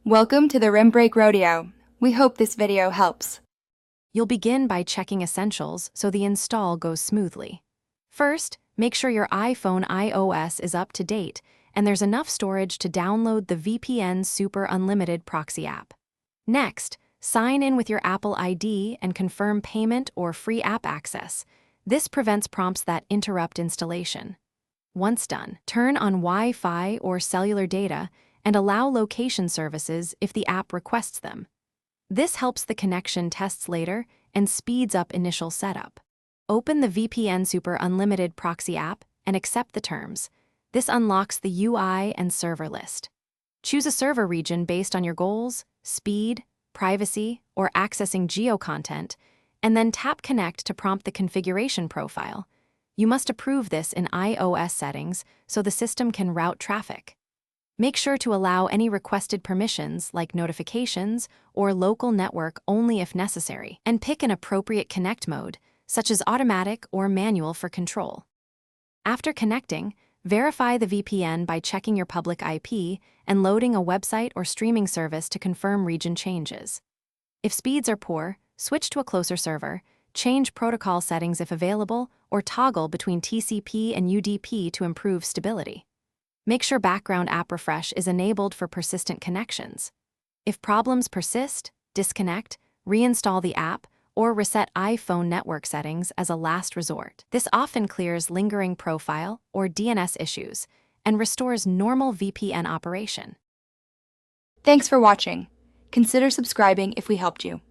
Welcome to the Rim Break Rodeo. We hope this video helps. You'll begin by checking essentials so the install goes smoothly. First, make sure your iPhone iOS is up to date and there's enough storage to download the VPN Super Unlimited Proxy app. Next, sign in with your Apple ID and confirm payment or free app access. This prevents prompts that interrupt installation. Once done, turn on Wi-Fi or cellular data and allow location services if the app requests them. This helps the connection tests later and speeds up initial setup. Open the VPN Super Unlimited Proxy app and accept the terms. This unlocks the UI and server list. Choose a server region based on your goals, speed, privacy, or accessing geo-content, and then tap Connect to prompt the configuration profile. You must approve this in iOS settings so the system can route traffic. Make sure to allow any requested permissions like notifications or local network only if necessary, and pick an appropriate connect mode, such as automatic or manual for control. After connecting, verify the VPN by checking your public IP and loading a website or streaming service to confirm region changes. If speeds are poor, switch to a closer server, change protocol settings if available, or toggle between TCP and UDP to improve stability. Make sure background app refresh is enabled for persistent connections. If problems persist, disconnect, reinstall the app, or reset iPhone network settings as a last resort. This often clears lingering profile or DNS issues and restores normal VPN operation. Thanks for watching. Consider subscribing if we helped you.